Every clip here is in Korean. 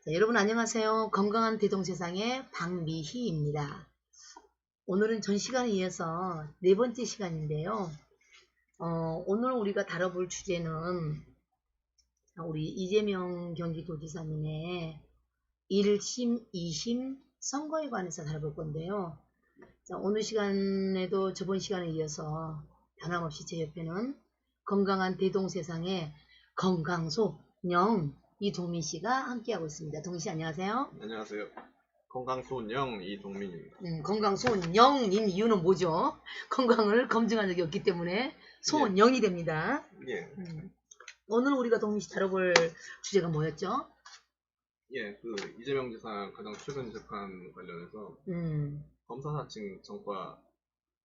자, 여러분 안녕하세요. 건강한 대동세상의 박미희입니다. 오늘은 전 시간에 이어서 네 번째 시간인데요. 오늘 우리가 다뤄볼 주제는 우리 이재명 경기도지사님의 1심, 2심 선거에 관해서 다뤄볼 건데요. 자, 오늘 시간에도 저번 시간에 이어서 변함없이 제 옆에는 건강한 대동세상의 건강소 영 이동민 씨가 함께하고 있습니다. 동민 씨 안녕하세요. 안녕하세요. 건강소은영 이동민입니다. 건강소은 0인 이유는 뭐죠? 건강을 검증한 적이 없기 때문에 소은 0이 됩니다. 예. 오늘 우리가 동민 씨 다뤄볼 주제가 뭐였죠? 예, 이재명 지사 가장 최근 재판 관련해서 검사 사칭 전과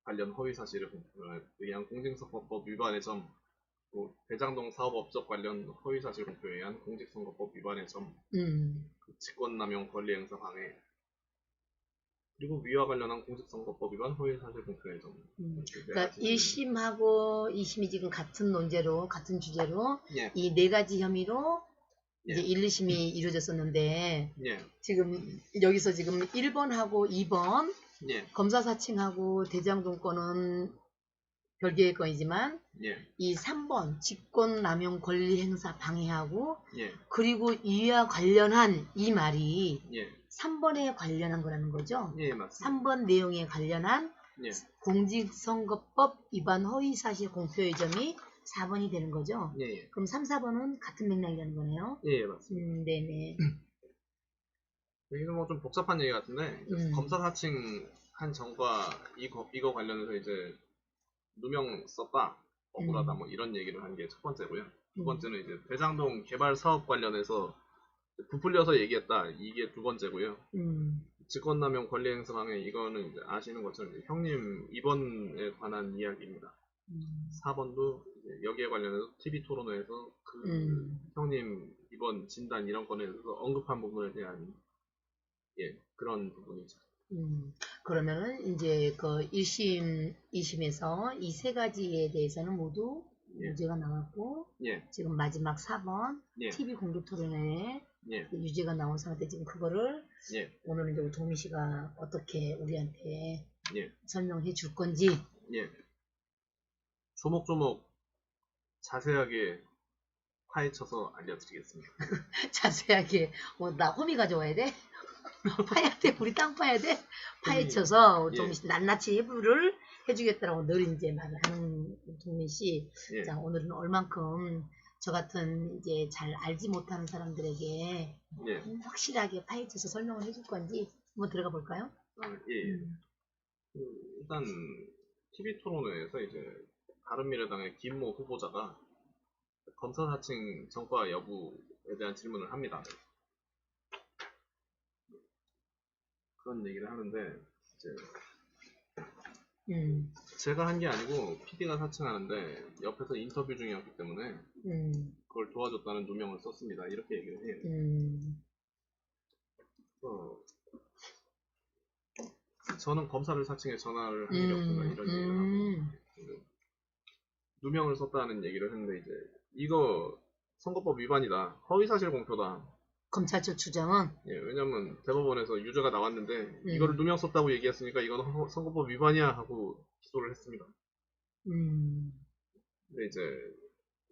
관련 허위 사실을 의한 공직선거법 위반의 점, 또 대장동 사업 업적 관련 허위 사실 공표에 의한 공직선거법 위반의 점, 직권남용 권리행사 방해, 그리고 위와 관련한 공직선거법 위반 허위 사실 공표의 점. 그러니까 1심하고 2심이 지금 같은 논제로, 같은 주제로 예. 이 네 가지 혐의로 예. 이제 1, 2심이 이루어졌었는데 예. 지금 여기서 지금 1번하고 2번 예. 검사 사칭하고 대장동 건은 별개의 건이지만 예. 이 3번 직권남용 권리행사 방해하고 예. 그리고 이와 관련한 이 말이 예. 3번에 관련한 거라는 거죠. 예, 맞습니다. 3번 내용에 관련한 예. 공직선거법 위반 허위사실 공표의 점이 4번이 되는 거죠. 예. 그럼 3, 4번은 같은 맥락이라는 거네요. 예, 맞습니다. 네네. 이건 뭐 좀 복잡한 얘기 같은데 검사 사칭 한 점과 이거 관련해서 이제 누명 썼다, 억울하다 뭐 이런 얘기를 한 게 첫 번째고요. 두 번째는 이제 대장동 개발 사업 관련해서 부풀려서 얘기했다, 이게 두 번째고요. 직권남용 권리행사 방해, 이거는 이제 아시는 것처럼 이제 형님 입원에 관한 이야기입니다. 4번도 여기에 관련해서 TV 토론회에서 형님 입원 진단 이런 건에 대해서 언급한 부분에 대한 그런 부분이죠. 그러면은 이제 그 1심, 2심에서 이 세 가지에 대해서는 모두 유죄가 나왔고 지금 마지막 4번 TV 공개 토론회에 유죄가 나온 상태 지금 그거를 오늘 이제 우리 동민 씨가 어떻게 우리한테 설명해 줄 건지 조목조목 자세하게 파헤쳐서 알려드리겠습니다. 자세하게 나 호미 가져와야 돼? 파야 돼? 우리 땅 파야 돼? 파헤쳐서 좀 낱낱이 해부를 해주겠다라고 늘 이제 말을 하는 동민 씨. 자, 오늘은 얼만큼 저 같은 이제 잘 알지 못하는 사람들에게 확실하게 파헤쳐서 설명을 해줄 건지 한번 들어가 볼까요? 일단 TV 토론회에서 이제 바른미래당의 김모 후보자가 검사 사칭 전과 여부에 대한 질문을 합니다. 그런 얘기를 하는데 이제 제가 한 게 아니고 PD가 사칭하는데 옆에서 인터뷰 중이었기 때문에 그걸 도와줬다는 누명을 썼습니다. 이렇게 얘기를 해요. 저는 검사를 사칭해 전화를 한 일이 없습니다. 이런 얘기를 하고 누명을 썼다는 얘기를 했는데 이제 이거 선거법 위반이다. 허위사실 공표다. 검찰 측 주장은? 왜냐면 대법원에서 유죄가 나왔는데 이거를 누명 썼다고 얘기했으니까 이건 선거법 위반이야 하고 기소를 했습니다. 근데 이제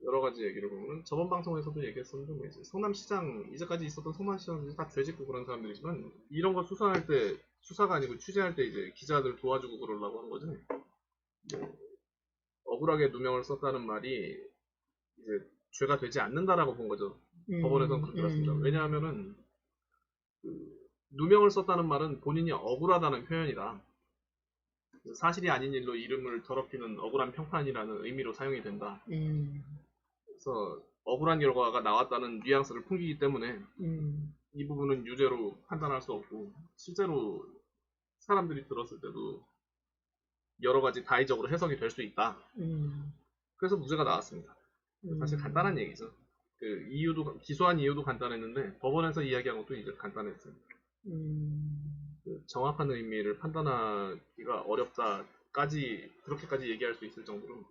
여러 가지 얘기를 보면 저번 방송에서도 얘기했었는데 뭐 이제 성남시장 이제까지 있었던 성남시장들이 다 죄짓고 그런 사람들이지만 이런 거 수사할 때 수사가 아니고 취재할 때 이제 기자들 도와주고 그러려고 한 거죠. 억울하게 누명을 썼다는 말이 이제 죄가 되지 않는다라고 본 거죠. 법원에서는 그렇게 봤습니다. 왜냐하면은 누명을 썼다는 말은 본인이 억울하다는 표현이다. 사실이 아닌 일로 이름을 더럽히는 억울한 평판이라는 의미로 사용이 된다. 그래서 억울한 결과가 나왔다는 뉘앙스를 풍기기 때문에 이 부분은 유죄로 판단할 수 없고 실제로 사람들이 들었을 때도 여러 가지 다의적으로 해석이 될 수 있다. 그래서 무죄가 나왔습니다. 사실 간단한 얘기죠. 이유도 기소한 이유도 간단했는데 법원에서 이야기한 것도 이제 간단했어요. 정확한 의미를 판단하기가 어렵다까지 그렇게까지 얘기할 수 있을 정도로.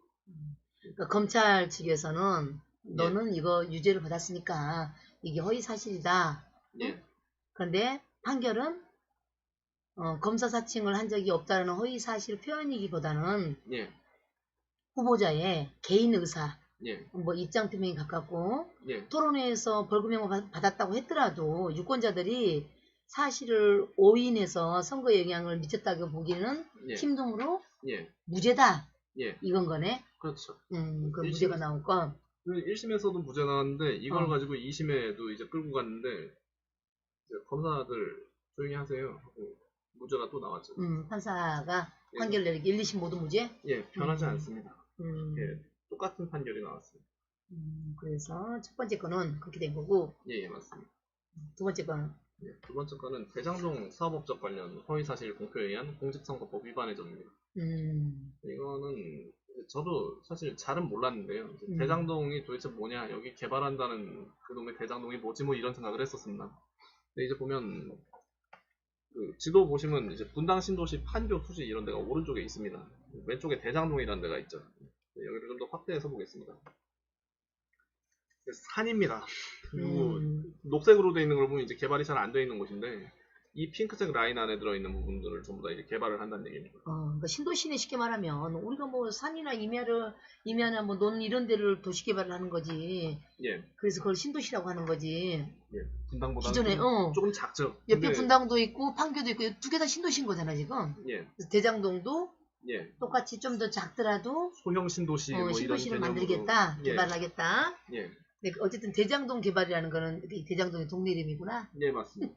그러니까 검찰 측에서는 너는 이거 유죄를 받았으니까 이게 허위 사실이다. 예. 그런데 판결은 검사 사칭을 한 적이 없다는 허위 사실 표현이기보다는 예. 후보자의 개인 의사, 예. 뭐 입장 표명이 가깝고 예. 토론회에서 벌금형을 받았다고 했더라도 유권자들이 사실을 오인해서 선거에 영향을 미쳤다고 보기에는 예. 심동으로 예. 무죄다. 예. 이건 거네. 그렇죠. 그 무죄가 나올 건. 1심에서도 무죄 나왔는데 이걸 가지고 2심에도 이제 끌고 갔는데 이제 검사들 조용히 하세요 하고 무죄가 또 나왔죠. 판사가 예. 판결 내리기 1, 2심 모두 무죄? 예, 변하지 않습니다. 음. 예, 똑같은 판결이 나왔습니다. 그래서 첫 번째 거는 그렇게 된 거고. 예, 맞습니다. 두 번째 거는. 예, 두 번째 거는 대장동 사업업적 관련 허위사실 공표에 의한 공직선거법 위반의 점입니다. 이거는 저도 사실 잘은 몰랐는데요. 대장동이 도대체 뭐냐, 여기 개발한다는 그놈의 대장동이 뭐지, 뭐 이런 생각을 했었습니다. 근데 이제 보면 그 지도 보시면 이제 분당 신도시 판교 수지 이런 데가 오른쪽에 있습니다. 왼쪽에 대장동이라는 데가 있죠. 여기를 좀 더 확대해서 보겠습니다. 산입니다. 그리고 녹색으로 되어 있는 걸 보면 이제 개발이 잘 안 되어 있는 곳인데 이 핑크색 라인 안에 들어있는 부분들을 전부 다 이제 개발을 한다는 얘기입니다. 그러니까 신도시내 쉽게 말하면 우리가 뭐 산이나 임야나 뭐 논 이런 데를 도시 개발을 하는 거지. 예. 그래서 그걸 신도시라고 하는 거지. 예. 분당보다 기존에 조금 작죠. 옆에 근데, 분당도 있고 판교도 있고 두 개 다 신도시인 거잖아 지금. 예. 대장동도 예. 똑같이 좀 더 작더라도 소형 신도시 뭐 신도시를 이런 만들겠다, 예. 개발하겠다. 예. 근데 어쨌든 대장동 개발이라는 거는 대장동이 동네 이름이구나. 예, 맞습니다.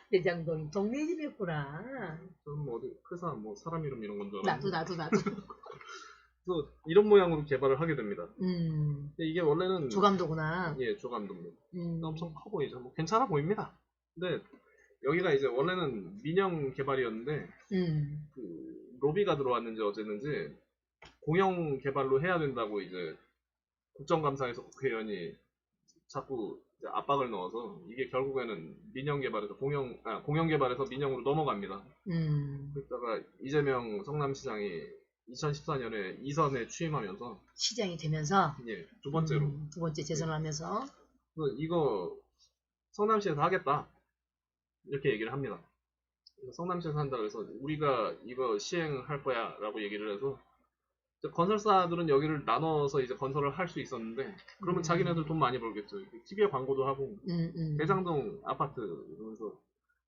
대장동이 동네 이름이었구나. 저는 뭐 어디 회사 뭐 사람 이름 이런 건 줄 알았는데. 나도. 그래서 이런 모양으로 개발을 하게 됩니다. 근데 이게 원래는 조감도구나. 예, 조감도입니다. 엄청 커 보이죠. 뭐 괜찮아 보입니다. 근데 여기가 이제 원래는 민영 개발이었는데 그 로비가 들어왔는지 어쨌는지 공영 개발로 해야 된다고 이제 국정감사에서 국회의원이 자꾸 이제 압박을 넣어서 이게 결국에는 민영 개발에서 공영 개발에서 민영으로 넘어갑니다. 그러다가 이재명 성남시장이 2014년에 2선에 취임하면서 시장이 되면서 예, 두 번째로 두 번째 재선을 하면서 그래서 이거 성남시에서 하겠다 이렇게 얘기를 합니다. 성남시에서 한다 그래서 우리가 이거 시행할 거야 라고 얘기를 해서 건설사들은 여기를 나눠서 이제 건설을 할 수 있었는데 그러면 자기네들 돈 많이 벌겠죠. TV에 광고도 하고 대장동 아파트 이러면서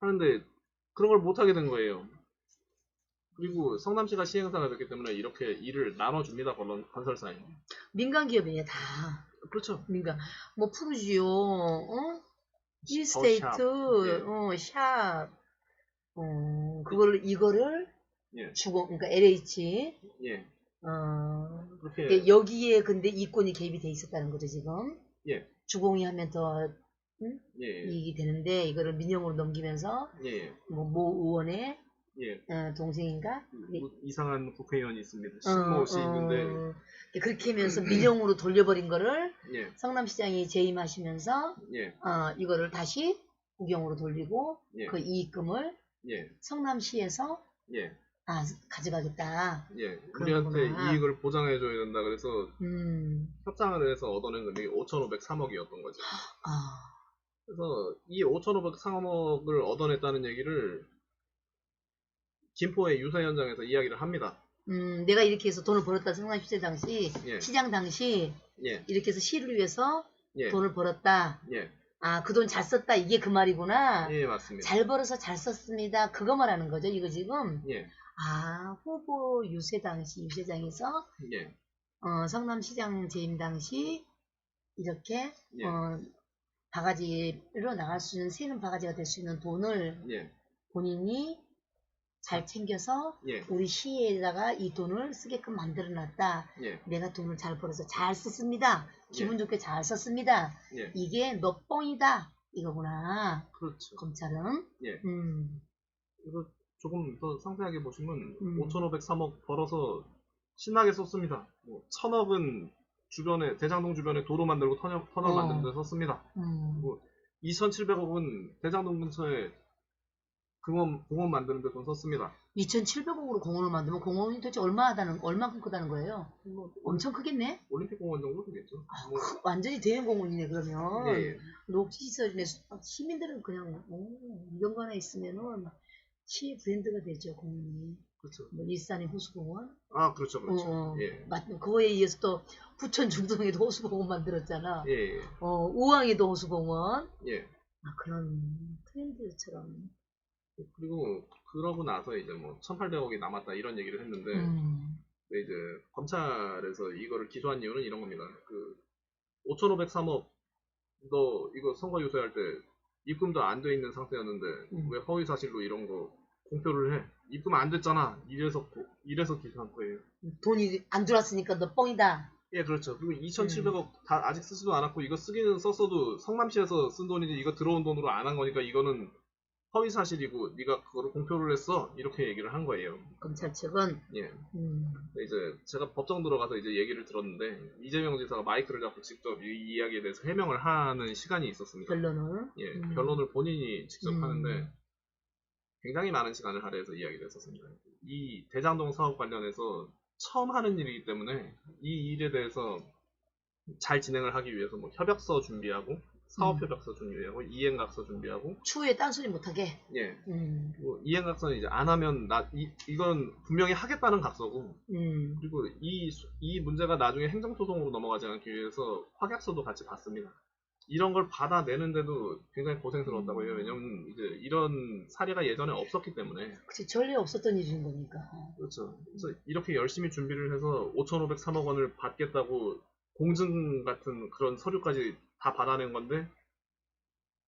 하는데 그런 걸 못하게 된 거예요. 그리고 성남시가 시행사가 됐기 때문에 이렇게 일을 나눠줍니다. 건설사에. 민간 기업이에요 다. 그렇죠. 민간 뭐 푸르지오, 이스테이트, 샵, 이거를 예. 주공 그러니까 LH 예. 그러니까 여기에 근데 이권이 개입이 돼 있었다는 거죠 지금. 예. 주공이 하면 더 예. 이익이 되는데 이거를 민영으로 넘기면서 예. 모 의원의 예. 동생인가? 이상한 국회의원이 있습니다. 신모 씨 있는데 그렇게 하면서 민영으로 돌려버린 거를 예. 성남시장이 재임하시면서 예. 이거를 다시 국영으로 돌리고 예. 그 이익금을 예. 성남시에서 예. 가져가겠다. 예. 우리한테 거구나. 이익을 보장해줘야 된다 그래서 협상을 해서 얻어낸 금액이 5,503억이었던 거죠. 그래서 이 5,503억을 얻어냈다는 얘기를 김포의 유세 현장에서 이야기를 합니다. 내가 이렇게 해서 돈을 벌었다. 성남시장 당시, 예. 시장 당시 예. 이렇게 해서 시를 위해서 예. 돈을 벌었다. 예. 그 돈 잘 썼다. 이게 그 말이구나. 예, 맞습니다. 잘 벌어서 잘 썼습니다. 그거 말하는 거죠. 이거 지금. 예. 후보 유세 당시 유세장에서 예. 성남시장 재임 당시 이렇게 예. 바가지로 나갈 수 있는 새는 바가지가 될 수 있는 돈을 예. 본인이 잘 챙겨서 예. 우리 시에다가 이 돈을 쓰게끔 만들어놨다. 예. 내가 돈을 잘 벌어서 잘 썼습니다. 기분 좋게 잘 썼습니다. 예. 이게 몇 번이다. 이거구나. 그렇죠. 검찰은. 예. 이거 조금 더 상세하게 보시면 5,503억 벌어서 신나게 썼습니다. 뭐 1,000억은 주변에 대장동 주변에 도로 만들고 터널 만드는 데 썼습니다. 2,700억은 대장동 근처에 공원 만드는데 돈 썼습니다. 2,700억으로 공원을 만들면 공원이 도대체 얼마큼 크다는 거예요? 뭐, 엄청 크겠네? 올림픽 공원 정도 되겠죠. 뭐, 완전히 대형 공원이네, 그러면. 예. 녹지시설이네. 시민들은 그냥, 이런 거 하나 있으면은 시의 브랜드가 되죠, 공원이. 그렇죠. 뭐, 일산의 호수공원? 아, 그렇죠, 그렇죠. 예. 그거에 이어서 또 부천 중동에도 호수공원 만들었잖아. 예. 우왕에도 호수공원. 예. 그런 트렌드처럼. 그리고 그러고 나서 이제 뭐 1,800억이 남았다 이런 얘기를 했는데 근데 이제 검찰에서 이거를 기소한 이유는 이런 겁니다. 5,503억 너 이거 선거 유세할 때 입금도 안 돼 있는 상태였는데 왜 허위 사실로 이런 거 공표를 해? 입금 안 됐잖아. 이래서 기소한 거예요. 돈이 안 들어왔으니까 너 뻥이다. 예, 그렇죠. 그리고 2,700억 다 아직 쓰지도 않았고 이거 쓰기는 썼어도 성남시에서 쓴 돈이지 이거 들어온 돈으로 안 한 거니까 이거는 허위 사실이고 네가 그거를 공표를 했어 이렇게 얘기를 한 거예요. 검찰 측은. 예. 이제 제가 법정 들어가서 이제 얘기를 들었는데 이재명 지사가 마이크를 잡고 직접 이 이야기에 대해서 해명을 하는 시간이 있었습니다. 변론을. 예, 변론을 본인이 직접 하는데 굉장히 많은 시간을 할애해서 이야기를 했었습니다. 이 대장동 사업 관련해서 처음 하는 일이기 때문에 이 일에 대해서 잘 진행을 하기 위해서 뭐 협약서 준비하고 사업 협약서 준비하고 이행각서 준비하고 추후에 딴소리 못하게. 예. 뭐 이행각서는 이제 안 하면 이건 분명히 하겠다는 각서고 그리고 이 문제가 나중에 행정소송으로 넘어가지 않기 위해서 확약서도 같이 받습니다. 이런 걸 받아내는데도 굉장히 고생스러웠다고 해요. 왜냐면 이제 이런 사례가 예전에 없었기 때문에. 그치, 전례 없었던 일인 거니까. 그렇죠. 그래서 이렇게 열심히 준비를 해서 5,503억 원을 받겠다고 공증 같은 그런 서류까지 다 받아낸 건데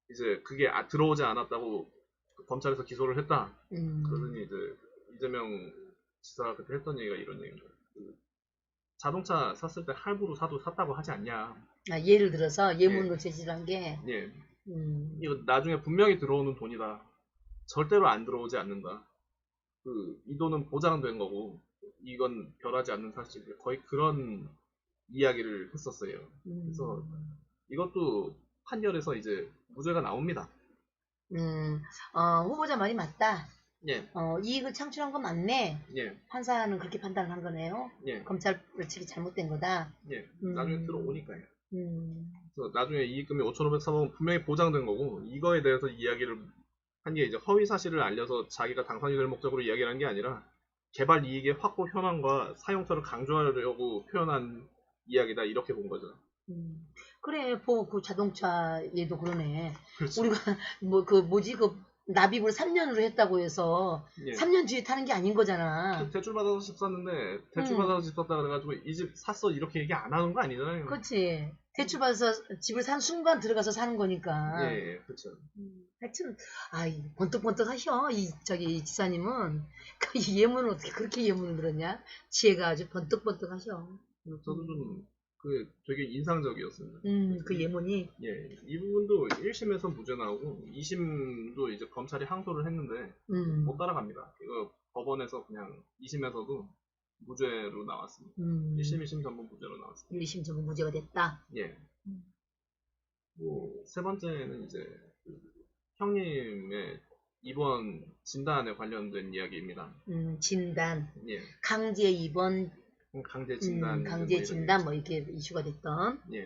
이제 그게 들어오지 않았다고 검찰에서 기소를 했다. 그러더니 이제 이재명 지사가 그때 했던 얘기가 이런 얘기입니다. 자동차 샀을 때 할부로 샀다고 하지 않냐. 예를 들어서 예문으로 제시한 게. 예. 이거 나중에 분명히 들어오는 돈이다. 절대로 안 들어오지 않는다. 이 돈은 보장된 거고 이건 변하지 않는 사실. 거의 그런 이야기를 했었어요. 그래서 이것도 판결에서 이제 무죄가 나옵니다. 후보자 말이 맞다. 예. 이익을 창출한 건 맞네. 예. 판사는 그렇게 판단을 한 거네요. 예. 검찰 측이 잘못된 거다. 예. 나중에 들어오니까요. 그래서 나중에 이익금이 5,503억은 분명히 보장된 거고 이거에 대해서 이야기를 한 게 이제 허위 사실을 알려서 자기가 당선이 될 목적으로 이야기를 한 게 아니라 개발 이익의 확보 현황과 사용처를 강조하려고 표현한 이야기다 이렇게 본 거죠. 그래, 그 자동차 얘도 그러네. 그렇죠. 우리가 납입을 3년으로 했다고 해서 예. 3년 뒤에 타는 게 아닌 거잖아. 대출 받아서 집 샀는데 대출 받아서 집 샀다 그래가지고 이 집 샀어 이렇게 얘기 안 하는 거 아니잖아요. 그렇지. 대출 받아서 집을 산 순간 들어가서 사는 거니까. 예, 그렇죠. 하여튼 번뜩번뜩 하셔. 이 지사님은 이 예문을 어떻게 그렇게 예문을 들었냐? 지혜가 아주 번뜩번뜩 하셔. 저도 좀 되게 인상적이었습니다. 그 예문이. 예, 이 부분도 1심에서 무죄 나오고 2심도 이제 검찰이 항소를 했는데 못 따라갑니다. 이거 법원에서 그냥 2심에서도 무죄로 나왔습니다. 1심, 2심 전부 무죄로 나왔습니다. 1심 전부 무죄가 됐다. 예. 세 번째는 이제 형님의 입원 진단에 관련된 이야기입니다. 진단. 예. 강제 입원. 강제 진단. 강제 진단 뭐 이렇게 이슈가 됐던. 예.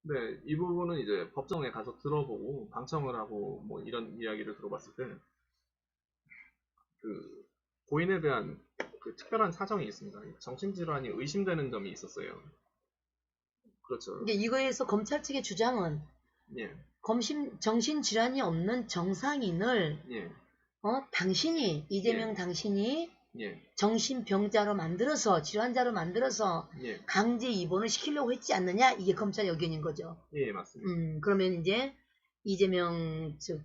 네, 이 부분은 이제 법정에 가서 들어보고 방청을 하고 뭐 이런 이야기를 들어봤을 때 고인에 대한 특별한 사정이 있습니다. 정신질환이 의심되는 점이 있었어요. 그렇죠. 이제 이거에서 검찰 측의 주장은 예. 정신질환이 없는 정상인을 예. 당신이 이재명 당신이 예. 정신병자로 만들어서 질환자로 만들어서 예. 강제 입원을 시키려고 했지 않느냐 이게 검찰 의견인 거죠. 예, 맞습니다. 그러면 이제 이재명 측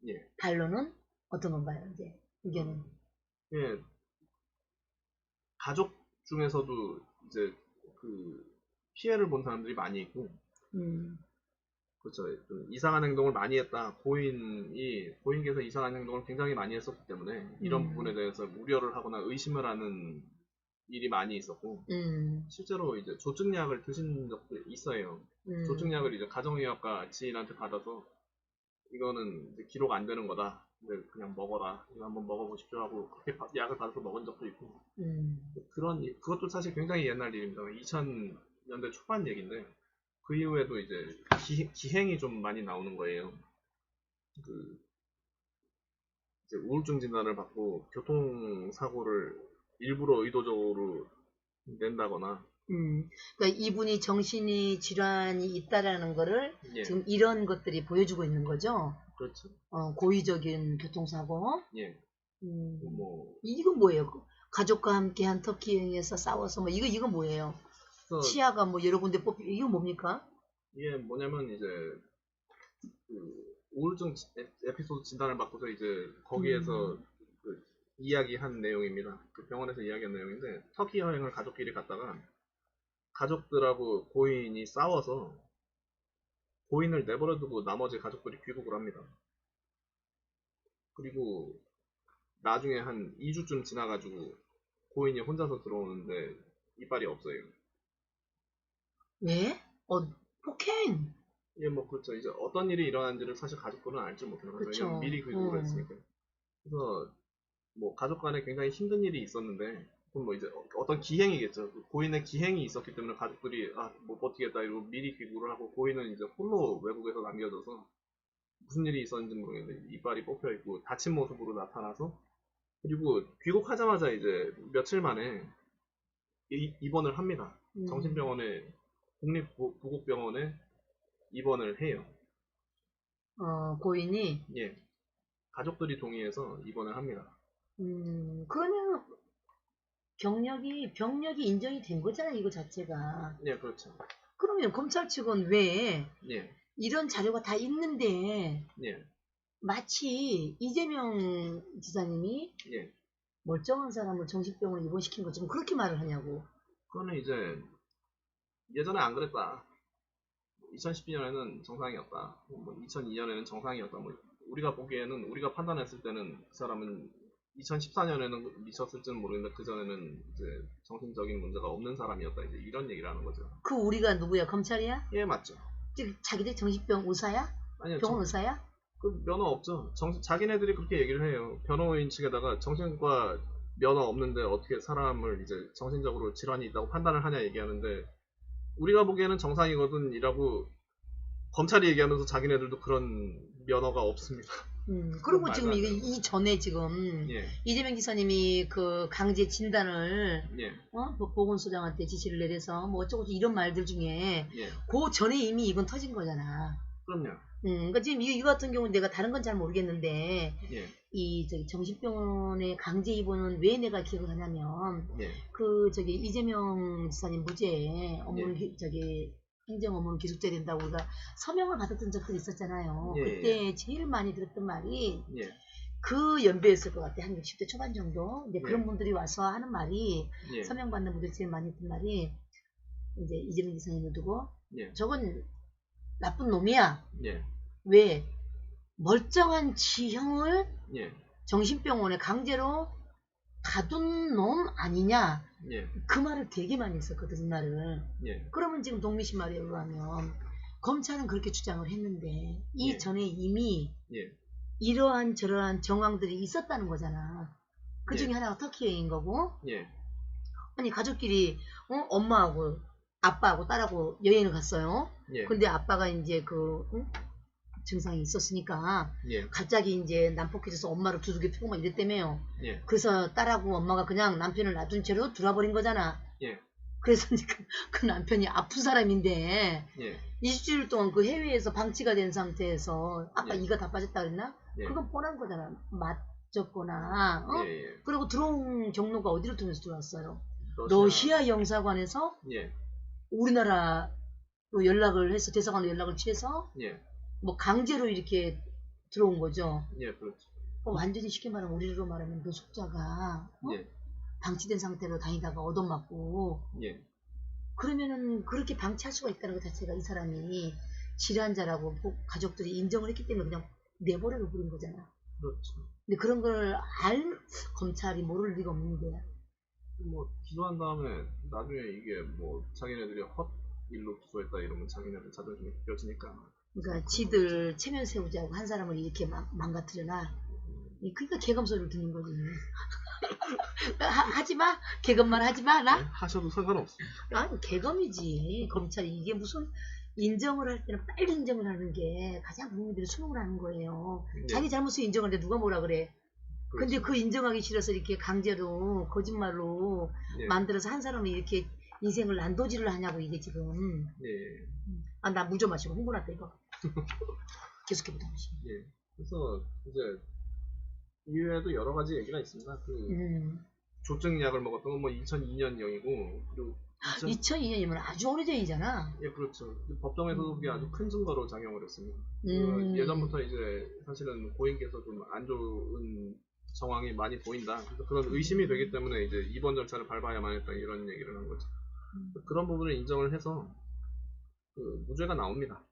예. 반론은 어떤 건가요? 이제 의견은? 예. 가족 중에서도 이제 피해를 본 사람들이 많이 있고, 그렇죠. 이상한 행동을 많이 했다. 고인께서 이상한 행동을 굉장히 많이 했었기 때문에 이런 부분에 대해서 우려를 하거나 의심을 하는 일이 많이 있었고, 실제로 이제 조증약을 드신 적도 있어요. 조증약을 이제 가정의학과 지인한테 받아서 이거는 이제 기록 안 되는 거다. 근데 그냥 먹어라. 이거 한번 먹어보십시오 하고 그렇게 약을 받아서 먹은 적도 있고. 그것도 사실 굉장히 옛날 일입니다. 2000년대 초반 얘기인데 그 이후에도 이제 기행이 좀 많이 나오는 거예요. 그 이제 우울증 진단을 받고 교통사고를 일부러 의도적으로 낸다거나. 그러니까 이분이 정신이 질환이 있다라는 거를 예. 지금 이런 것들이 보여주고 있는 거죠. 그렇죠. 고의적인 교통사고. 예. 뭐 이건 뭐예요? 가족과 함께한 터키 여행에서 싸워서 뭐 이거 뭐예요? 치아가 뭐 여러 군데 뽑히 이거 뭡니까? 이게 뭐냐면 이제 그 우울증 에피소드 진단을 받고서 이제 거기에서 그 이야기한 내용입니다. 그 병원에서 이야기한 내용인데 터키 여행을 가족끼리 갔다가 가족들하고 고인이 싸워서 고인을 내버려두고 나머지 가족들이 귀국을 합니다. 그리고 나중에 한 2주쯤 지나가지고 고인이 혼자서 들어오는데 이빨이 없어요. 왜? 폭행. 예, 뭐 그렇죠. 이제 어떤 일이 일어난지를 사실 가족들은 알지 못해요. 그쵸. 왜냐면 미리 귀국을 했으니까. 그래서 뭐 가족 간에 굉장히 힘든 일이 있었는데 그럼 뭐 이제 어떤 기행이겠죠. 고인의 기행이 있었기 때문에 가족들이 못 버티겠다 이러고 미리 귀국을 하고 고인은 이제 홀로 외국에서 남겨져서 무슨 일이 있었는지 모르겠는데 이빨이 뽑혀 있고 다친 모습으로 나타나서 그리고 귀국하자마자 이제 며칠 만에 입원을 합니다. 정신병원에 국립부곡병원에 입원을 해요. 고인이? 예. 가족들이 동의해서 입원을 합니다. 그러면 병력이 인정이 된 거잖아요, 이거 자체가. 예, 그렇죠. 그러면 검찰 측은 왜 예. 이런 자료가 다 있는데 예. 마치 이재명 지사님이 예. 멀쩡한 사람을 정신병원에 입원시킨 것처럼 그렇게 말을 하냐고. 그거는 이제 예전에 안 그랬다. 2012년에는 정상이었다. 뭐 2002년에는 정상이었다. 뭐 우리가 보기에는 우리가 판단했을 때는 그 사람은 2014년에는 미쳤을지는 모르겠는데 그 전에는 이제 정신적인 문제가 없는 사람이었다. 이제 이런 얘기를 하는 거죠. 그 우리가 누구야? 검찰이야? 예, 맞죠. 자기들 정신병 의사야? 아니요. 병원 의사야? 그 면허 없죠. 자기네들이 그렇게 얘기를 해요. 변호인 측에다가 정신과 면허 없는데 어떻게 사람을 이제 정신적으로 질환이 있다고 판단을 하냐 얘기하는데 우리가 보기에는 정상이거든 이라고 검찰이 얘기하면서 자기네들도 그런 면허가 없습니다. 그리고 지금 이 전에 지금 예. 이재명 기사님이 그 강제 진단을 예. 보건소장한테 지시를 내려서 뭐 어쩌고 이런 말들 중에 예. 그 전에 이미 이건 터진 거잖아. 그럼요. 그러니까 지금 이거 같은 경우는 내가 다른 건 잘 모르겠는데 예. 이 정신병원에 강제 입원은 왜 내가 기억을 하냐면 예. 이재명 지사님 무죄 업무 행정 업무는 기속돼야 된다고 우리가 서명을 받았던 적들이 있었잖아요. 예. 그때 제일 많이 들었던 말이 예. 그 연배였을 것 같아. 한 60대 초반 정도. 이제 예. 그런 분들이 와서 하는 말이 예. 서명 받는 분들이 제일 많이 했던 말이 이제 이재명 지사님을 두고 예. 저건 나쁜 놈이야. 예. 왜? 멀쩡한 지형을 예. 정신병원에 강제로 가둔 놈 아니냐. 예. 그 말을 되게 많이 했었거든, 이 말을. 예. 그러면 지금 동미씨 말에 의하면 검찰은 그렇게 주장을 했는데 이 예. 전에 이미 예. 이러한 저러한 정황들이 있었다는 거잖아. 그 중에 예. 하나가 터키 여행인 거고. 예. 아니 가족끼리 엄마하고 아빠하고 딸하고 여행을 갔어요. 예. 근데 아빠가 이제 증상이 있었으니까 예. 갑자기 이제 난폭해져서 엄마를 두들겨 패고 막 이랬다며요. 예. 그래서 딸하고 엄마가 그냥 남편을 놔둔 채로 돌아버린 거잖아. 예. 그래서 그 남편이 아픈 사람인데 예. 20주일 동안 그 해외에서 방치가 된 상태에서 아까 예. 이가 다 빠졌다 그랬나? 예. 그건 뻔한 거잖아. 맞졌거나 예. 그리고 들어온 경로가 어디를 통해서 들어왔어요? 러시아 영사관에서 예. 우리나라로 연락을 해서 대사관으로 연락을 취해서 예. 뭐 강제로 이렇게 들어온 거죠. 예, 그렇죠. 완전히 쉽게 말하면 우리로 말하면 노숙자가 예. 방치된 상태로 다니다가 얻어맞고 예. 그러면은 그렇게 방치할 수가 있다는 것 자체가 이 사람이 질환자라고 가족들이 인정을 했기 때문에 그냥 내버려 버린 거잖아. 그렇죠. 근데 그런 걸 검찰이 모를 리가 없는데. 뭐 기소한 다음에 나중에 이게 뭐 자기네들이 헛일로 기소했다 이러면 자기네들 자존심이 뀌어지니까 그러니까 지들 체면 세우자고 한 사람을 이렇게 망가뜨려놔. 그러니까 개검 소리를 듣는 거지. 하지마, 개검만 하지마, 나? 네, 하셔도 상관없습니다. 아니, 개검이지. 검찰이 이게 무슨 인정을 할 때는 빨리 인정을 하는 게 가장 국민들이 수긍을 하는 거예요. 네. 자기 잘못을 인정하는데 누가 뭐라 그래. 근데 그렇죠. 그 인정하기 싫어서 이렇게 강제로 거짓말로 예. 만들어서 한 사람을 이렇게 인생을 난도질을 하냐고 이게 지금. 예. 아, 나 물 좀 마시고 흥분했다 이거. 계속해보자. 예. 그래서 이제 이외에도 여러 가지 얘기가 있습니다. 조증약을 먹었던 건 뭐 2002년형이고 그리고 2002년이면 아주 오래전이잖아. 예, 그렇죠. 법정에서도 그게 아주 큰 증거로 작용을 했습니다. 예전부터 이제 사실은 고인께서 좀 안 좋은 정황이 많이 보인다. 그래서 그런 의심이 되기 때문에 이제 입원 절차를 밟아야만 했다 이런 얘기를 한 거죠. 그런 부분을 인정을 해서 무죄가 나옵니다.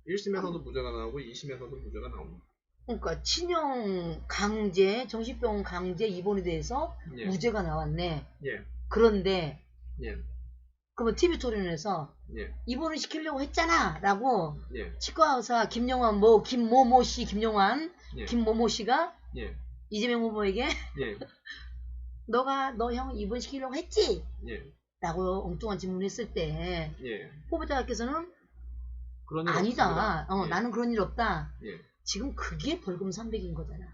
1심에서도 무죄가 나오고 2심에서도 무죄가 나옵니다. 그러니까 친형 강제, 정신병 강제 입원에 대해서 예. 무죄가 나왔네. 예. 그런데 예. 그러면 TV 토론에서 예. 입원을 시키려고 했잖아 라고 예. 치과 의사 김용환 김모모 씨 김용환 예. 김모모 씨가 예. 이재명 후보에게 예. 너 형 입원시키려고 했지? 예. 라고 엉뚱한 질문을 했을 때 예. 후보자께서는 그런 일 아니다. 없습니다. 예. 나는 그런 일 없다. 예. 지금 그게 벌금 300인 거잖아.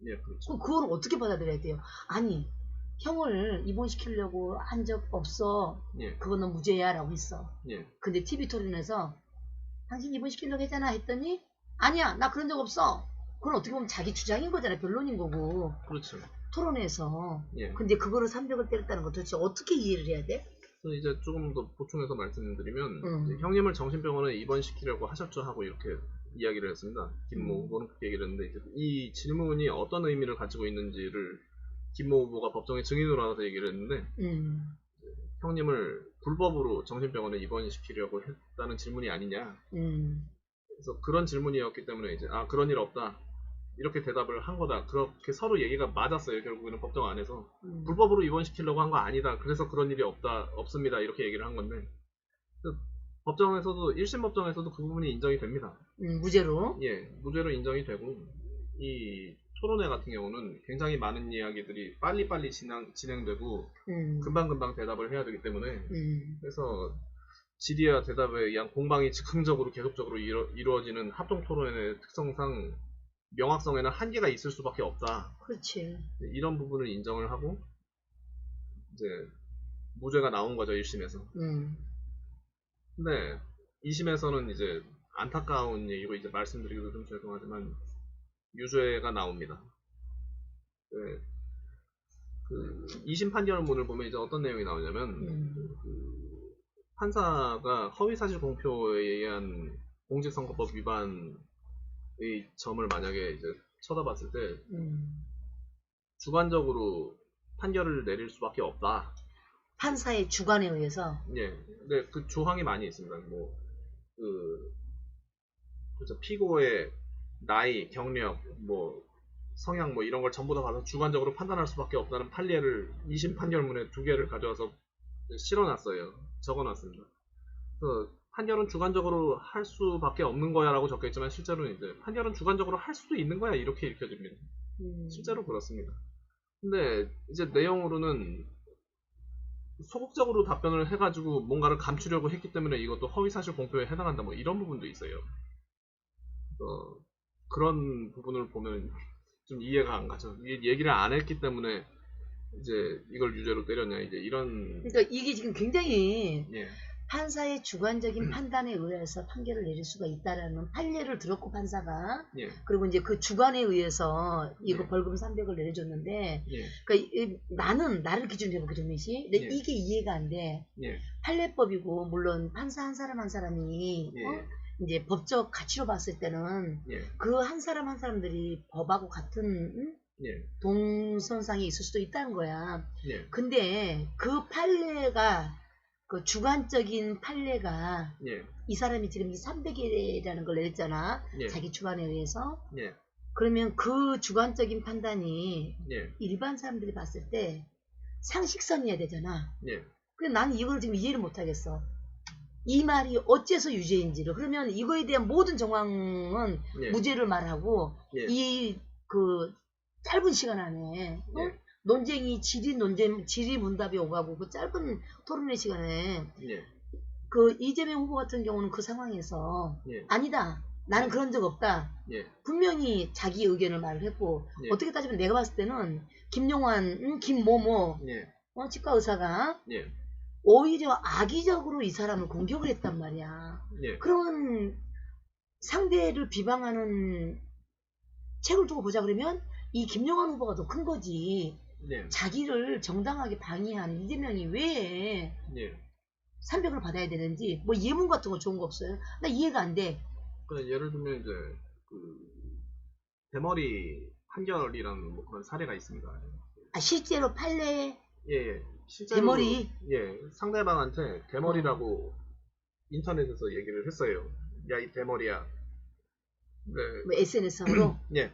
예, 그렇죠. 그걸 어떻게 받아들여야 돼요? 아니, 형을 입원시키려고 한 적 없어. 예. 그거는 무죄야 라고 했어. 예. 근데 TV 토론에서 당신 입원시키려고 했잖아 했더니 아니야, 나 그런 적 없어. 그건 어떻게 보면 자기 주장인 거잖아. 변론인 거고. 그렇죠. 토론에서. 예. 근데 그거를 300을 때렸다는 거 도대체 어떻게 이해를 해야 돼? 그래서 이제 조금 더 보충해서 말씀드리면 이제 형님을 정신병원에 입원시키려고 하셨죠 하고 이렇게 이야기를 했습니다. 김모 후보는 그렇게 얘기를 했는데 이제 이 질문이 어떤 의미를 가지고 있는지를 김모 후보가 법정에 증인으로 나와서 얘기를 했는데 형님을 불법으로 정신병원에 입원시키려고 했다는 질문이 아니냐. 그래서 그런 질문이었기 때문에 이제 그런 일 없다. 이렇게 대답을 한 거다. 그렇게 서로 얘기가 맞았어요. 결국에는 법정 안에서. 불법으로 입원시키려고 한 거 아니다. 그래서 그런 일이 없습니다. 이렇게 얘기를 한 건데. 법정에서도, 1심 법정에서도 그 부분이 인정이 됩니다. 무죄로? 예, 무죄로 인정이 되고, 이 토론회 같은 경우는 굉장히 많은 이야기들이 빨리빨리 진행되고, 금방금방 대답을 해야 되기 때문에, 그래서 질의와 대답에 의한 공방이 즉흥적으로 계속적으로 이루어지는 합동 토론회의 특성상 명확성에는 한계가 있을 수밖에 없다. 그렇지. 이런 부분을 인정을 하고 이제 무죄가 나온 거죠 1심에서. 근데 2심에서는 이제 안타까운 얘기고 이제 말씀드리기도 좀 죄송하지만 유죄가 나옵니다. 네. 그 2심 판결문을 보면 이제 어떤 내용이 나오냐면 그 판사가 허위사실 공표에 의한 공직선거법 위반 의 점을 만약에 이제 쳐다봤을 때 주관적으로 판결을 내릴 수밖에 없다. 판사의 주관에 의해서. 예. 근데 그 조항이 많이 있습니다. 뭐 그렇죠. 피고의 나이, 경력, 뭐 성향 뭐 이런 걸 전부 다 봐서 주관적으로 판단할 수밖에 없다는 판례를 2심 판결문에 2개를 가져와서 실어놨어요. 적어놨습니다. 그래서 판결은 주관적으로 할 수밖에 없는 거야 라고 적혀있지만 실제로는 이제 판결은 주관적으로 할 수도 있는 거야 이렇게 읽혀집니다. 실제로 그렇습니다. 근데 이제 내용으로는 소극적으로 답변을 해가지고 뭔가를 감추려고 했기 때문에 이것도 허위사실 공표에 해당한다 뭐 이런 부분도 있어요. 그런 부분을 보면 좀 이해가 안 가죠. 얘기를 안 했기 때문에 이제 이걸 유죄로 때렸냐 이제 이런. 그러니까 이게 지금 굉장히 예. 판사의 주관적인 판단에 의해서 판결을 내릴 수가 있다라는 판례를 들었고 판사가 예. 그리고 이제 그 주관에 의해서 이거 예. 벌금 300을 내려줬는데 예. 그러니까 나는 나를 기준으로 해볼게 정민 씨. 근데 예. 이게 이해가 안 돼. 예. 판례법이고 물론 판사 한 사람 한 사람이 예. 이제 법적 가치로 봤을 때는 예. 그 한 사람 한 사람들이 법하고 같은 예. 동선상에 있을 수도 있다는 거야. 예. 근데 그 판례가 그 주관적인 판례가 예. 이 사람이 지금 300일이라는 걸 냈잖아. 예. 자기 주관에 의해서. 예. 그러면 그 주관적인 판단이 예. 일반 사람들이 봤을 때 상식선이어야 되잖아. 예. 근데 나는 이걸 지금 이해를 못 하겠어. 이 말이 어째서 유죄인지를 그러면 이거에 대한 모든 정황은 예. 무죄를 말하고 예. 이 그 짧은 시간 안에 예. 논쟁이 질의문답이 오가고 그 짧은 토론회 시간에 예. 그 이재명 후보 같은 경우는 그 상황에서 예. 아니다. 나는 그런 적 없다. 예. 분명히 자기 의견을 말을 했고 예. 어떻게 따지면 내가 봤을 때는 김용환, 김모모 예. 치과 의사가 예. 오히려 악의적으로 이 사람을 공격을 했단 말이야. 예. 그러면 상대를 비방하는 책을 두고 보자 그러면 이 김용환 후보가 더 큰 거지. 예. 자기를 정당하게 방해한 이재명이 왜 예. 300을 받아야 되는지 뭐 예문 같은 거 좋은 거 없어요? 나 이해가 안 돼. 그러니까 예를 들면 이제 그 대머리 판결이라는 뭐 그런 사례가 있습니다. 아, 실제로 판례 예. 실제로 대머리 예. 상대방한테 대머리라고 인터넷에서 얘기를 했어요. 야, 이 대머리야. 네. 뭐 SNS상으로 예.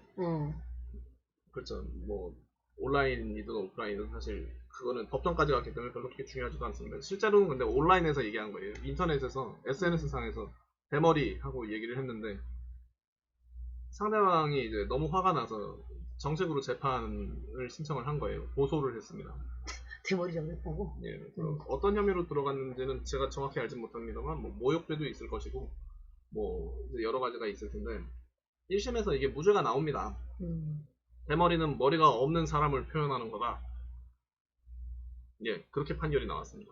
그렇죠. 뭐 온라인이든 오프라인이든 사실 그거는 법정까지 갔기 때문에 별로 그렇게 중요하지도 않습니다. 실제로는 근데 온라인에서 얘기한 거예요. 인터넷에서 SNS 상에서 대머리 하고 얘기를 했는데 상대방이 이제 너무 화가 나서 정식으로 재판을 신청을 한 거예요. 고소를 했습니다. 대머리라고 했다고? 예. 그래서 어떤 혐의로 들어갔는지는 제가 정확히 알지 못합니다만 뭐 모욕죄도 있을 것이고 뭐 이제 여러 가지가 있을 텐데 1심에서 이게 무죄가 나옵니다. 대머리는 머리가 없는 사람을 표현하는 거다. 예, 그렇게 판결이 나왔습니다.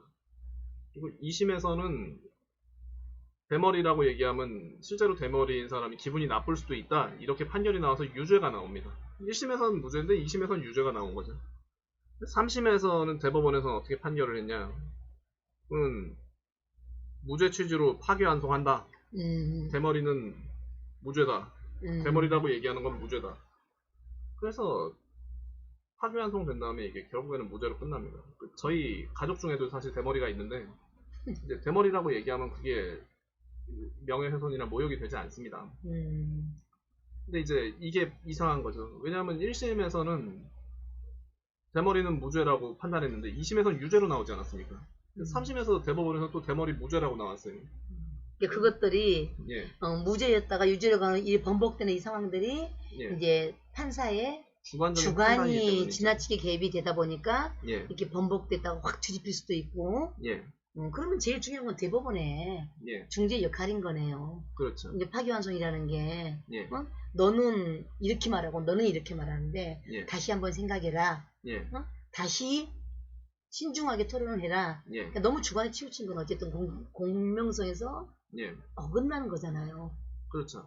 그리고 2심에서는 대머리라고 얘기하면 실제로 대머리인 사람이 기분이 나쁠 수도 있다. 이렇게 판결이 나와서 유죄가 나옵니다. 1심에서는 무죄인데 2심에서는 유죄가 나온 거죠. 3심에서는 대법원에서는 어떻게 판결을 했냐. 무죄 취지로 파기환송한다. 대머리는 무죄다. 대머리라고 얘기하는 건 무죄다. 그래서 파기환송 된 다음에 이게 결국에는 무죄로 끝납니다. 저희 가족 중에도 사실 대머리가 있는데 이제 대머리라고 얘기하면 그게 명예훼손이나 모욕이 되지 않습니다. 근데 이제 이게 이상한 거죠. 왜냐하면 1심에서는 대머리는 무죄라고 판단했는데 2심에서는 유죄로 나오지 않았습니까? 3심에서 대법원에서 또 대머리 무죄라고 나왔어요. 그것들이 예. 무죄였다가 유죄로 가는 이 번복되는 이 상황들이 예. 이제 판사의 주관적인 주관이 지나치게 개입이 되다 보니까 예. 이렇게 번복됐다가 확 뒤집힐 수도 있고 예. 그러면 제일 중요한 건 대법원의 예. 중재 역할인 거네요. 그렇죠. 이제 파기환송이라는 게 예. 너는 이렇게 말하고 너는 이렇게 말하는데 예. 다시 한번 생각해라. 예. 다시 신중하게 토론을 해라. 예. 그러니까 너무 주관에 치우친 건 어쨌든 공명성에서 예. 어긋나는 거잖아요. 그렇죠.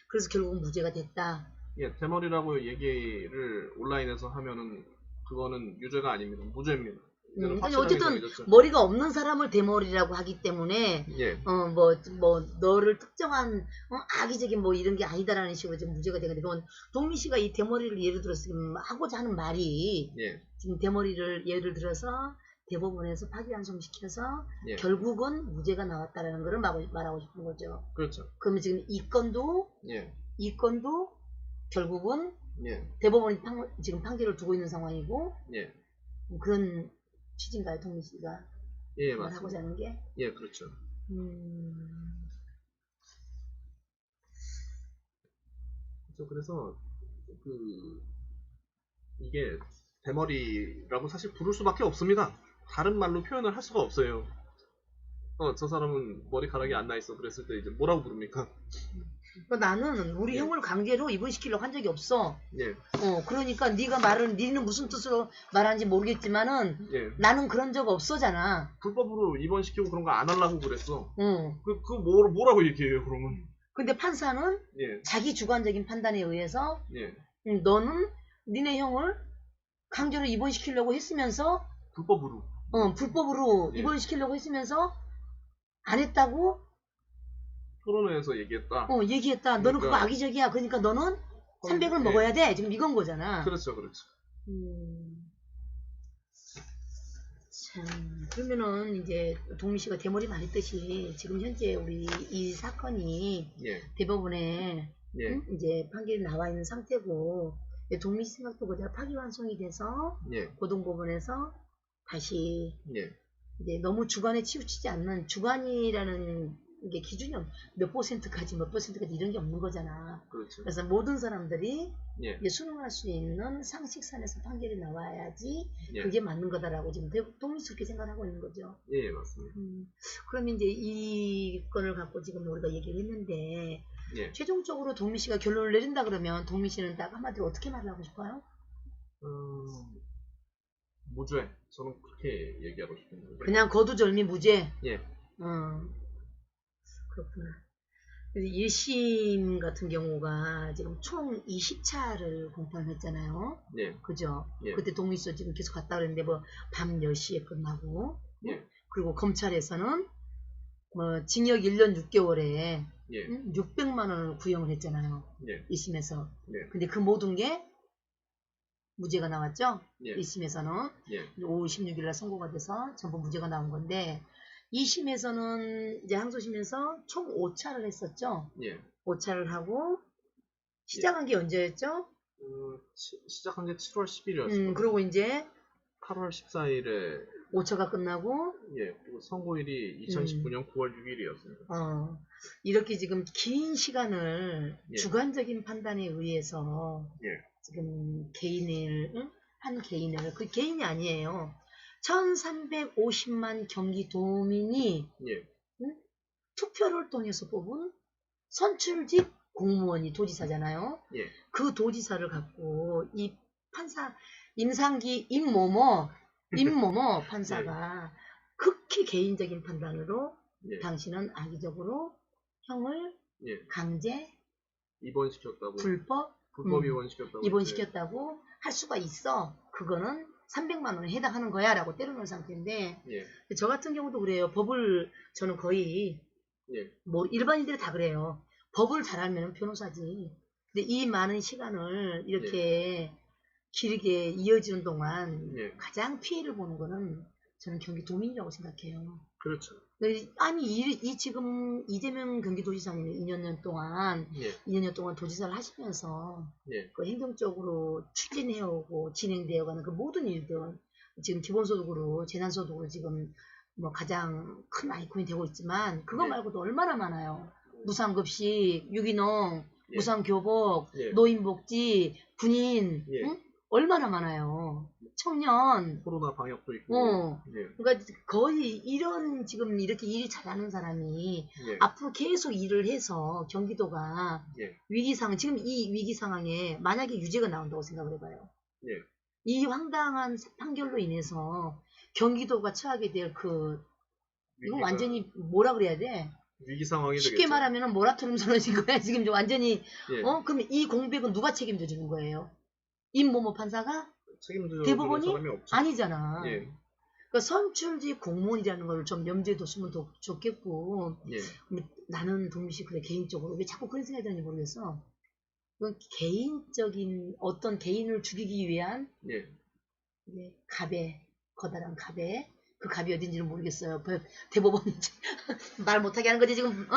그래서 결국은 무죄가 됐다. 예, 대머리라고 얘기를 온라인에서 하면은 그거는 유죄가 아닙니다. 무죄입니다. 어쨌든 머리가 없는 사람을 대머리라고 하기 때문에 예. 뭐 너를 특정한 악의적인 뭐 이런 게 아니다라는 식으로 지금 무죄가 되는데 그건 동민 씨가 이 대머리를 예를 들어서 지금 하고자 하는 말이 예. 지금 대머리를 예를 들어서 대법원에서 파기환송시켜서 예. 결국은 무죄가 나왔다라는 것을 말하고 싶은 거죠. 그렇죠. 그러면 지금 이 건도 결국은 예. 대법원이 지금 판결을 두고 있는 상황이고 예. 그런 취지인가요, 동민 씨가? 예, 맞습니다. 하고자 하는 게? 예, 그렇죠. 그래서 이게 대머리라고 사실 부를 수밖에 없습니다. 다른 말로 표현을 할 수가 없어요. 저 사람은 머리카락이 안 나 있어. 그랬을 때 이제 뭐라고 부릅니까? 나는 우리 형을 강제로 입원시키려고 한 적이 없어. 예. 그러니까 네가 니는 무슨 뜻으로 말하는지 모르겠지만은 예. 나는 그런 적 없어잖아. 불법으로 입원시키고 그런 거 안 하려고 그랬어. 그 뭐라고 얘기해요, 그러면? 근데 판사는 예. 자기 주관적인 판단에 의해서 예. 너는 니네 형을 강제로 입원시키려고 했으면서 불법으로. 불법으로 예. 입원시키려고 했으면서 안 했다고? 토론회에서 얘기했다. 얘기했다. 너는 그거 악의적이야. 그러니까 너는 300을 먹어야 돼. 지금 이건 거잖아. 그렇죠, 그렇죠. 참, 그러면은 이제 동민 씨가 대머리 말했듯이 지금 현재 우리 이 사건이 예. 대법원에 예. 이제 판결이 나와 있는 상태고 동민 씨 생각도 그대로 파기환송이 돼서 예. 고등법원에서 다시 예. 이제 너무 주관에 치우치지 않는 주관이라는 게 기준이 몇 퍼센트까지 이런 게 없는 거잖아. 그렇죠. 그래서 모든 사람들이 예. 이제 수능할 수 있는 상식선에서 판결이 나와야지 예. 그게 맞는 거다라고 지금 동의스럽게 생각하고 있는 거죠. 예, 맞습니다. 그럼 이제 이 건을 갖고 지금 우리가 얘기를 했는데 예. 최종적으로 동민 씨가 결론을 내린다 그러면 동민 씨는 딱 한마디로 어떻게 말을 하고 싶어요? 무죄. 저는 그렇게 얘기하고 싶은데. 그냥 거두절미 무죄? 예. 그렇구나. 1심 같은 경우가 지금 총 20차를 공판을 했잖아요. 예. 그죠? 예. 그때 동민 씨도 지금 계속 갔다 그랬는데 뭐 밤 10시에 끝나고. 예. 그리고 검찰에서는 뭐 징역 1년 6개월에 예. 600만 원을 구형을 했잖아요. 예. 1심에서. 예. 근데 그 모든 게 무죄가 나왔죠? 예. 1심에서는 예. 5월 16일 날 선고가 돼서 전부 무죄가 나온 건데 2심에서는 이제 항소심에서 총 5차를 했었죠? 예. 5차를 하고 시작한 게 언제였죠? 시작한 게 7월 10일이었어요. 그리고 이제 8월 14일에 5차가 끝나고 예, 그리고 선고일이 2019년 9월 6일이었습니다. 이렇게 지금 긴 시간을 예. 주관적인 판단에 의해서 예. 지금 한 개인을 그 개인이 아니에요. 1350만 경기도민이 예. 투표를 통해서 뽑은 선출직 공무원이 도지사잖아요. 예. 그 도지사를 갖고 이 판사 임상기 임모모 판사가 극히 개인적인 판단으로 예. 당신은 악의적으로 형을 예. 강제 입원시켰다고 불법 입원시켰다고 할 수가 있어. 그거는 300만 원에 해당하는 거야 라고 때려놓은 상태인데 예. 저 같은 경우도 그래요. 법을 저는 거의 예. 뭐 일반인들이 다 그래요. 법을 잘 알면 변호사지. 근데 이 많은 시간을 이렇게 길게 이어지는 동안 예. 가장 피해를 보는 거는 저는 경기도민이라고 생각해요. 그렇죠. 아니 지금 이재명 경기도지사님이 2년 동안 예. 2년 동안 도지사를 하시면서 예. 그 행정적으로 추진해오고 진행되어가는 그 모든 일들 지금 기본소득으로 재난소득으로 지금 뭐 가장 큰 아이콘이 되고 있지만 그거 예. 말고도 얼마나 많아요. 무상급식, 유기농, 예. 무상교복, 예. 노인복지, 군인 예. 응? 얼마나 많아요. 청년. 코로나 방역도 있고. 예. 그러니까 거의 이런 지금 이렇게 일이 잘하는 사람이 예. 앞으로 계속 일을 해서 경기도가 예. 지금 이 위기 상황에 만약에 유죄가 나온다고 생각을 해봐요. 예. 이 황당한 판결로 인해서 경기도가 처하게 될 이거 완전히 뭐라 그래야 돼? 위기 상황이 쉽게 되겠죠. 말하면 모라토리움 선언인 거야. 지금 완전히 예. 그럼 이 공백은 누가 책임져주는 거예요? 임모모 판사가? 책임져주는 대법원이? 사람이 없죠. 아니잖아. 예. 그러니까 선출직 공무원이라는 걸 좀 염두에 뒀으면 더 좋겠고 예. 나는 동민씨 그래 개인적으로 왜 자꾸 그런 생각이 드는지 모르겠어. 그건 개인적인 어떤 개인을 죽이기 위한 예. 거다란 갑에 그 갑이 어딘지는 모르겠어요. 대법원인지 말 못하게 하는 거지 지금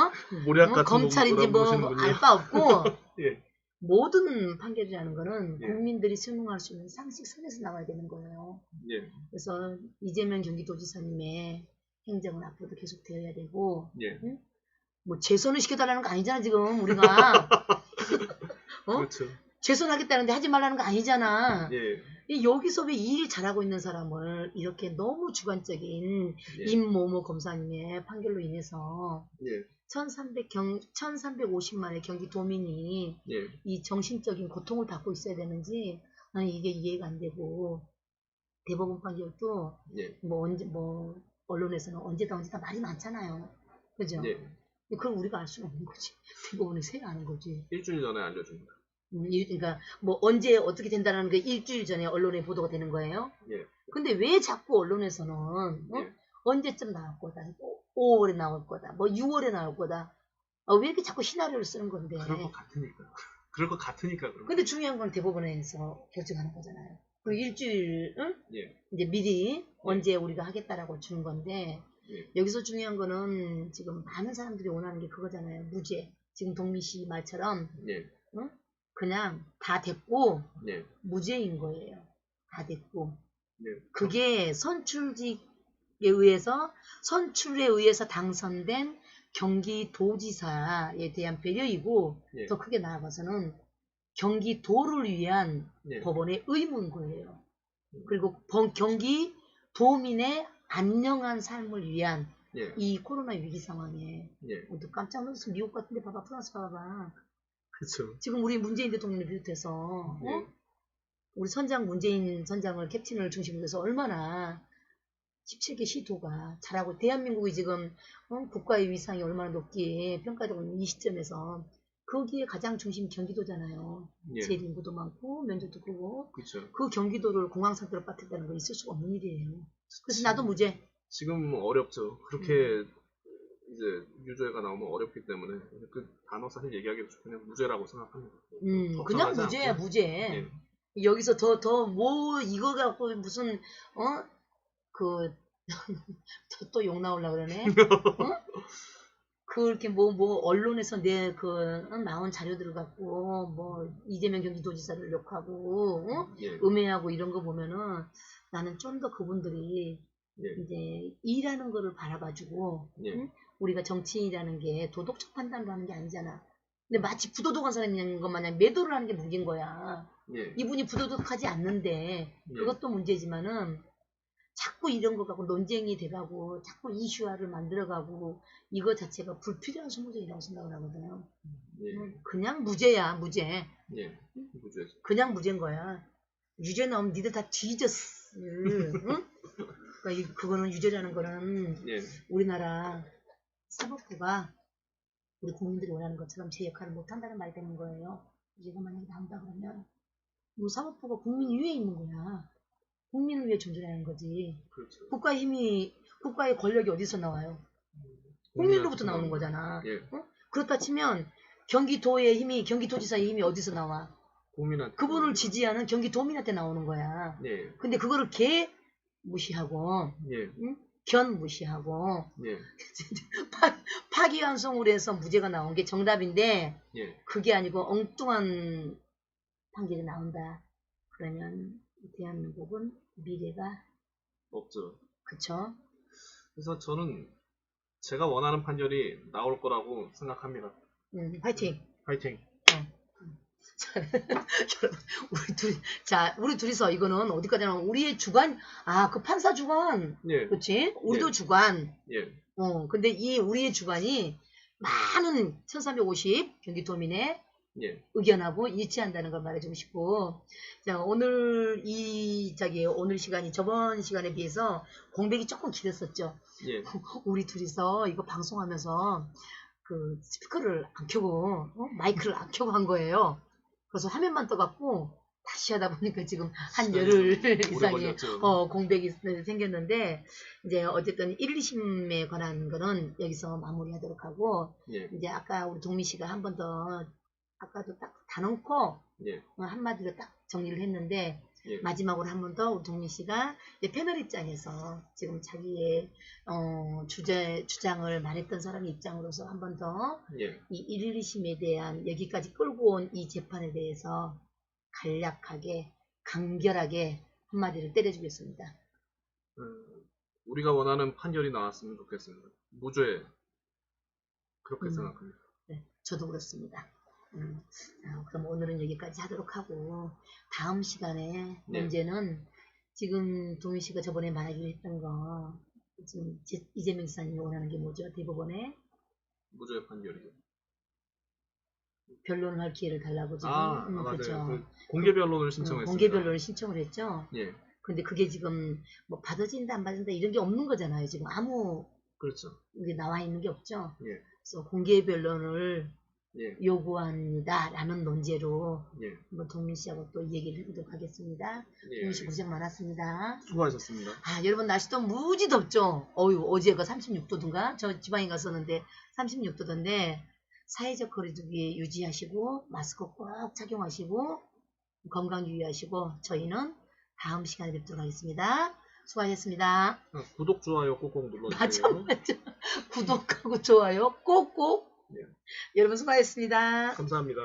검찰인지 뭐 알 바 없고 예. 모든 판결이라는 거는 예. 국민들이 수용할 수 있는 상식선에서 나와야 되는 거예요. 예. 그래서 이재명 경기도지사님의 행정은 앞으로도 계속 되어야 되고 예. 응? 뭐 재선을 시켜달라는 거 아니잖아 지금 우리가 그렇죠. 재선하겠다는데 하지 말라는 거 아니잖아. 예. 여기서 왜 이 일을 잘하고 있는 사람을 이렇게 너무 주관적인 예. 임모모 검사님의 판결로 인해서 예. 1350만의 경기도민이 예. 이 정신적인 고통을 받고 있어야 되는지 나는 이게 이해가 안 되고 대법원 판결도 예. 뭐 언론에서는 언제다 말이 많잖아요. 그죠? 예. 그걸 우리가 알 수는 없는 거지. 대법원에서 해야 아는 거지. 일주일 전에 알려줍니다. 그러니까 뭐 언제 어떻게 된다는 게 일주일 전에 언론에 보도가 되는 거예요. 예. 근데 왜 자꾸 언론에서는 예. 언제쯤 나올 거다, 5월에 나올 거다, 뭐 6월에 나올 거다. 왜 이렇게 자꾸 시나리오를 쓰는 건데. 그럴 것 같으니까. 그럴 것 같으니까 그런 근데 중요한 건 대법원에서 결정하는 거잖아요. 그리고 일주일 예. 이제 미리 언제 우리가 하겠다라고 주는 건데 예. 여기서 중요한 거는 지금 많은 사람들이 원하는 게 그거잖아요. 무죄. 지금 동민 씨 말처럼 예. 그냥 다 됐고 예. 무죄인 거예요. 다 됐고. 예. 그게 선출직 의해서 선출에 의해서 당선된 경기도지사에 대한 배려이고 예. 더 크게 나아가서는 경기도를 위한 예. 법원의 의무인 거예요. 그리고 경기도민의 안녕한 삶을 위한 예. 이 코로나 위기 상황에 예. 또 깜짝 놀라서 미국 같은데 봐봐, 프랑스 봐봐. 그렇죠. 지금 우리 문재인 대통령을 비롯해서 예. 우리 선장 문재인 선장을 캡틴을 중심으로 해서 얼마나 17개 시도가 잘하고 대한민국이 지금 국가의 위상이 얼마나 높기에 평가되고 있는 이 시점에서 거기에 가장 중심이 경기도잖아요. 예. 제일 인구도 많고 면적도 크고 그렇죠. 그 경기도를 공항 상태로 빠뜨리다는 건 있을 수가 없는 일이에요. 그래서 나도 무죄. 지금 어렵죠. 그렇게 이제 유죄가 나오면 어렵기 때문에 그 단어 사실 얘기하기도 그냥 무죄라고 생각합니다. 그냥 무죄야, 않고. 무죄. 예. 여기서 더 뭐 이거 갖고 무슨 또 욕 나오려고 그러네. 그렇게 언론에서 나온 자료들을 갖고 이재명 경기도지사를 욕하고 예. 음해하고 이런 거 보면은 나는 좀 더 그분들이 예. 이제 일하는 거를 바라봐주고 예. 우리가 정치인이라는 게 도덕적 판단을 하는 게 아니잖아. 근데 마치 부도덕한 사람인 것 마냥 매도를 하는 게 문제인 거야. 예. 이분이 부도덕하지 않는데 예. 그것도 문제지만은 자꾸 이런 거 갖고 논쟁이 돼가고 자꾸 이슈화를 만들어가고 이거 자체가 불필요한 소모적이라고 생각을 하거든요. 예. 그냥 무죄야, 무죄. 예. 무죄. 그냥 무죄인 거야. 유죄 나오면 니들 다 뒤졌어. 응? 그러니까 그거는 유죄라는 거는 예. 우리나라 사법부가 우리 국민들이 원하는 것처럼 제 역할을 못한다는 말이 되는 거예요. 유죄가 만약에 나온다 그러면 우리 사법부가 국민 위에 있는 거야. 국민을 위해 존재하는 거지. 그렇죠. 국가의 권력이 어디서 나와요? 국민으로부터 나오는 거잖아. 예. 그렇다 치면 경기도의 힘이, 경기도지사의 힘이 어디서 나와? 국민한테. 그분을 지지하는 경기도민한테 나오는 거야. 예. 근데 그거를 무시하고, 예. 응? 견 무시하고, 예. 파기환송으로 해서 무죄가 나온 게 정답인데, 예. 그게 아니고 엉뚱한 판결이 나온다. 그러면 대한민국은 미래가 없죠. 그쵸? 그래서 저는 제가 원하는 판결이 나올 거라고 생각합니다. 파이팅. 파이팅. 우리 둘이서 이거는 어디까지 나오면 우리의 주관, 그 판사 주관. 예. 그치? 우리도 예. 주관. 예. 근데 이 우리의 주관이 많은 1350 경기도민의 예. 의견하고 일치한다는 걸 말해주고 싶고, 자, 오늘 오늘 시간이 저번 시간에 비해서 공백이 조금 길었었죠. 예. 우리 둘이서 이거 방송하면서 그 스피커를 안 켜고, 마이크를 안 켜고 한 거예요. 그래서 화면만 떠갖고 다시 하다 보니까 지금 한 열흘 이상의 공백이 생겼는데, 이제 어쨌든 1, 2심에 관한 거는 여기서 마무리하도록 하고, 예. 이제 아까 우리 동미 씨가 한 번 더 아까도 딱 다놓고 예. 한마디로 딱 정리를 했는데, 예. 마지막으로 한 번 더 우리 동민 씨가 패널 입장에서 지금 자기의 주장을 말했던 사람의 입장으로서 한 번 더 이 1, 2심에 대한 여기까지 끌고 온 이 재판에 대해서 간략하게 간결하게 한마디를 때려주겠습니다. 우리가 원하는 판결이 나왔으면 좋겠습니다. 무죄. 그렇게 생각합니다. 네, 저도 그렇습니다. 그럼 오늘은 여기까지 하도록 하고, 다음 시간에 문제는 지금 동민 씨가 저번에 말하기로 했던 거, 지금 이재명 지사님이 원하는 게 뭐죠? 대법원에 무죄 판결이죠. 변론을 할 기회를 달라고 지금. 맞아요. 그렇죠. 그 공개 변론을 신청했습니다. 공개 변론을 신청을 했죠. 예. 근데 그게 지금 받아진다 안 받아진다 이런 게 없는 거잖아요. 지금 아무 그렇죠. 이게 나와 있는 게 없죠. 예. 그래서 공개 변론을 예. 요구합니다라는 논제로 예. 한번 동민 씨하고 또 얘기를 해보도록 하겠습니다. 예. 동민 씨 고생 많았습니다. 수고하셨습니다. 여러분 날씨도 무지 덥죠. 어제가 36도든가 저 지방에 갔었는데 36도던데 사회적 거리두기 유지하시고 마스크 꼭 착용하시고 건강 유의하시고 저희는 다음 시간에 뵙도록 하겠습니다. 수고하셨습니다. 구독, 좋아요 꼭꼭 눌러주세요. 맞아. 구독하고 좋아요 꼭꼭. 네. 여러분 수고하셨습니다. 감사합니다.